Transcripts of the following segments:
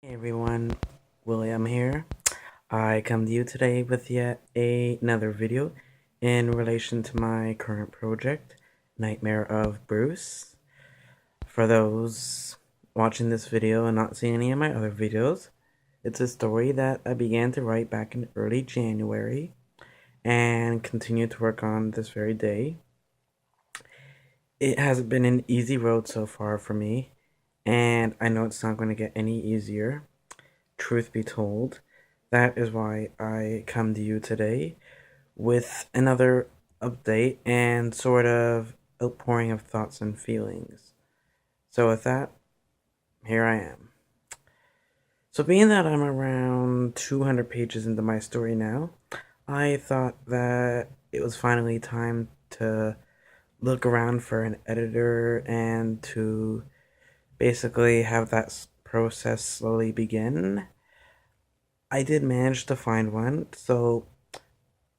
Hey everyone, William here. I come to you today with yet another video in relation to my current project, Nightmare of Bruce. For those watching this video and not seeing any of my other videos, it's a story that I began to write back in early January and continue to work on this very day. It hasn't been an easy road so far for me, and I know it's not going to get any easier. Truth be told, that is why I come to you today with another update and sort of outpouring of thoughts and feelings. So, with that, here I am. So, being that I'm around 200 pages into my story now, I thought that it was finally time to look around for an editor and to basically have that process slowly begin. I did manage to find one, so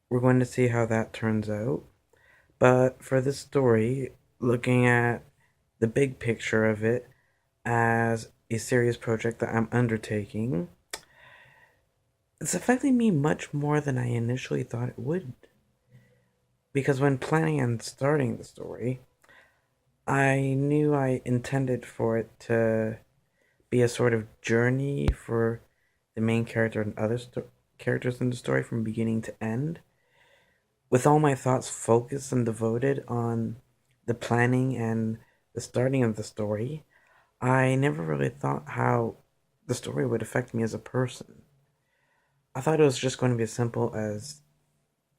we're going to see how that turns out. But for this story, looking at the big picture of it as a serious project that I'm undertaking, it's affecting me much more than I initially thought it would. Because when planning and starting the story, I knew I intended for it to be a sort of journey for the main character and other characters in the story from beginning to end, with all my thoughts focused and devoted on the planning and the starting of the story. I never really thought how the story would affect me as a person. I thought it was just going to be as simple as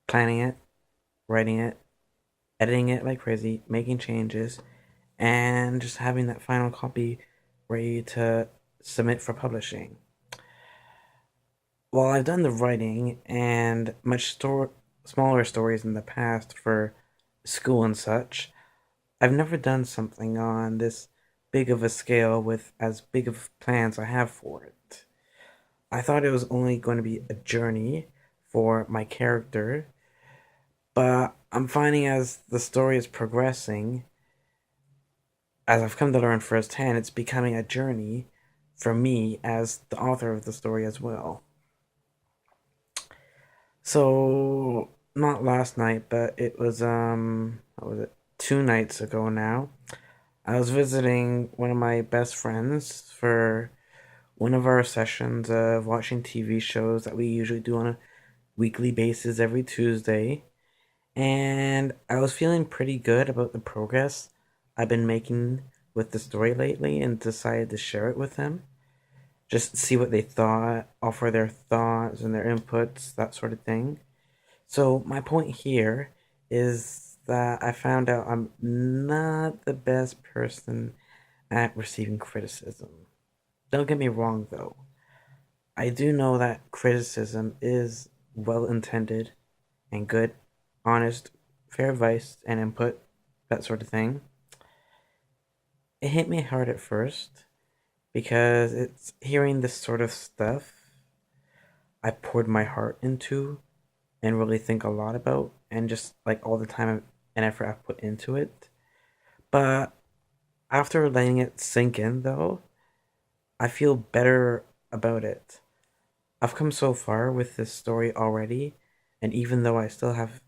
planning it, writing it, editing it like crazy, making changes, and just having that final copy ready to submit for publishing. While I've done the writing and smaller stories in the past for school and such, I've never done something on this big of a scale with as big of plans I have for it. I thought it was only going to be a journey for my character, but I'm finding as the story is progressing, as I've come to learn firsthand, it's becoming a journey for me as the author of the story as well. So, not last night, but it was, what was it, 2 nights ago now. I was visiting one of my best friends for one of our sessions of watching TV shows that we usually do on a weekly basis every Tuesday. And I was feeling pretty good about the progress I've been making with the story lately and decided to share it with them. Just see what they thought, offer their thoughts and their inputs, that sort of thing. So, my point here is that I found out I'm not the best person at receiving criticism. Don't get me wrong though. I do know that criticism is well intended and good, honest, fair advice and input, that sort of thing. It hit me hard at first because it's hearing this sort of stuff I poured my heart into and really think a lot about, and just like all the time and effort I've put into it. But after letting it sink in, though, I feel better about it. I've come so far with this story already, and even though I still have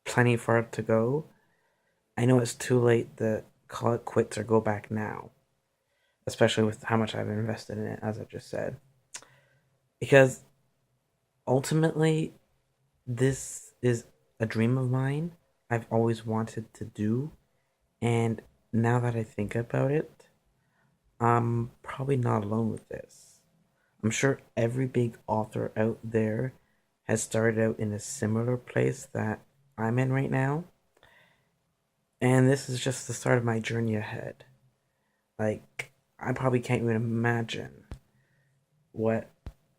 plenty far to go, I know it's too late to call it quits or go back now, especially with how much I've invested in it, as I just said. Because ultimately, this is a dream of mine I've always wanted to do, and now that I think about it, I'm probably not alone with this. I'm sure every big author out there has started out in a similar place that I'm in right now, and this is just the start of my journey ahead. Like, I probably can't even imagine what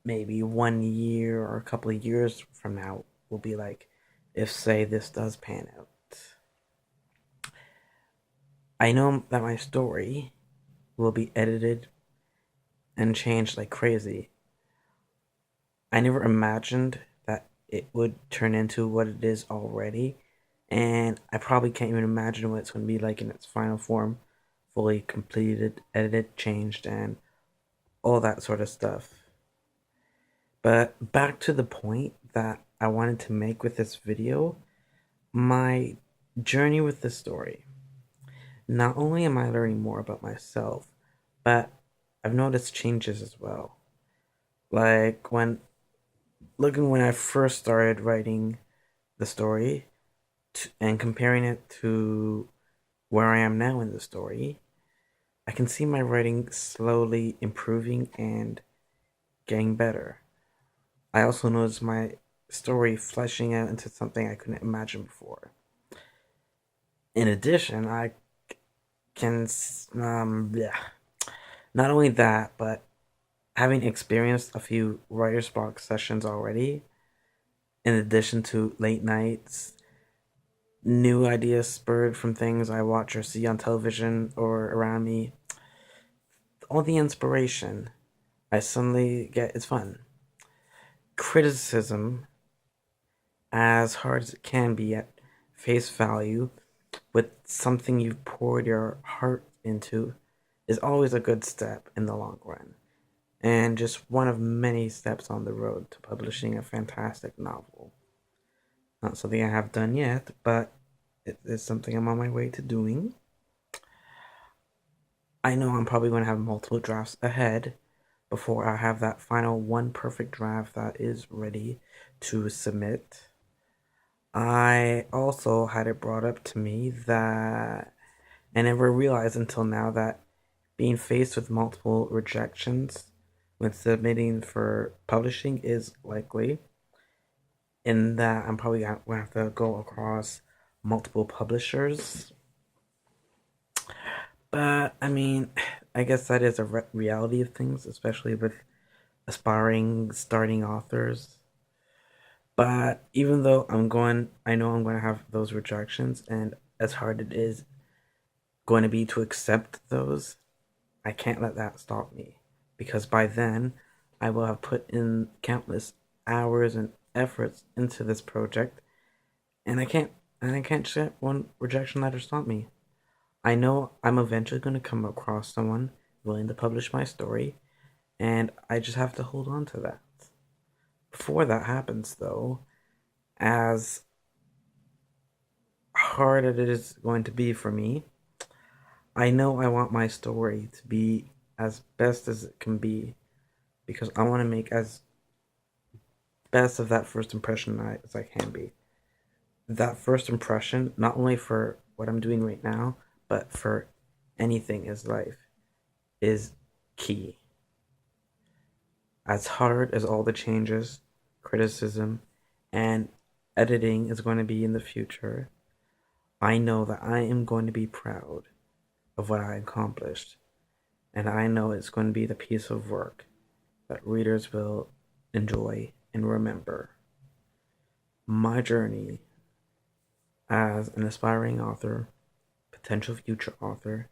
maybe 1 year or a couple of years from now will be like if, say, this does pan out. I know that my story will be edited and changed like crazy. I never imagined that it would turn into what it is already, and I probably can't even imagine what it's going to be like in its final form, fully completed, edited, changed, and all that sort of stuff. But back to the point that I wanted to make with this video, my journey with the story. Not only am I learning more about myself, but I've noticed changes as well. Like when I first started writing the story and comparing it to where I am now in the story, I can see my writing slowly improving and getting better. I also noticed my story fleshing out into something I couldn't imagine before. In addition, I can, yeah. Not only that, but having experienced a few writer's block sessions already, in addition to late nights, new ideas spurred from things I watch or see on television or around me, all the inspiration I suddenly get is fun. Criticism, as hard as it can be at face value, with something you've poured your heart into, is always a good step in the long run, and just one of many steps on the road to publishing a fantastic novel. Not something I have done yet, but it is something I'm on my way to doing. I know I'm probably going to have multiple drafts ahead before I have that final one perfect draft that is ready to submit. I also had it brought up to me that I never realized until now that being faced with multiple rejections when submitting for publishing is likely, in that I'm probably going to have to go across multiple publishers. But I mean, I guess that is a reality of things, especially with aspiring starting authors. But even though I know I'm going to have those rejections, and as hard it is going to be to accept those, I can't let that stop me. Because by then, I will have put in countless hours and efforts into this project, and I can't just let one rejection letter stop me. I know I'm eventually going to come across someone willing to publish my story, and I just have to hold on to that. Before that happens, though, as hard as it is going to be for me, I know I want my story to be as best as it can be, because I want to make as best of that first impression as I can be. That first impression, not only for what I'm doing right now, but for anything in life, is key. As hard as all the changes, criticism, and editing is going to be in the future, I know that I am going to be proud of what I accomplished, and I know it's going to be the piece of work that readers will enjoy and remember. My journey as an aspiring author, potential future author,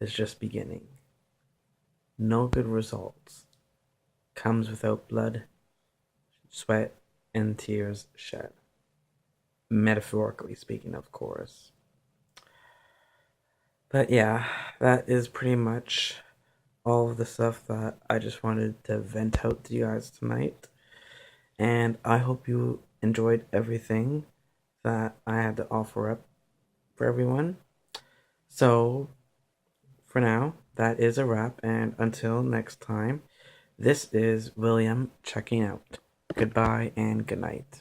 is just beginning. No good results comes without blood, sweat, and tears shed. Metaphorically speaking, of course. But yeah, that is pretty much all of the stuff that I just wanted to vent out to you guys tonight. And I hope you enjoyed everything that I had to offer up for everyone. So, for now, that is a wrap. And until next time, this is William checking out. Goodbye and good night.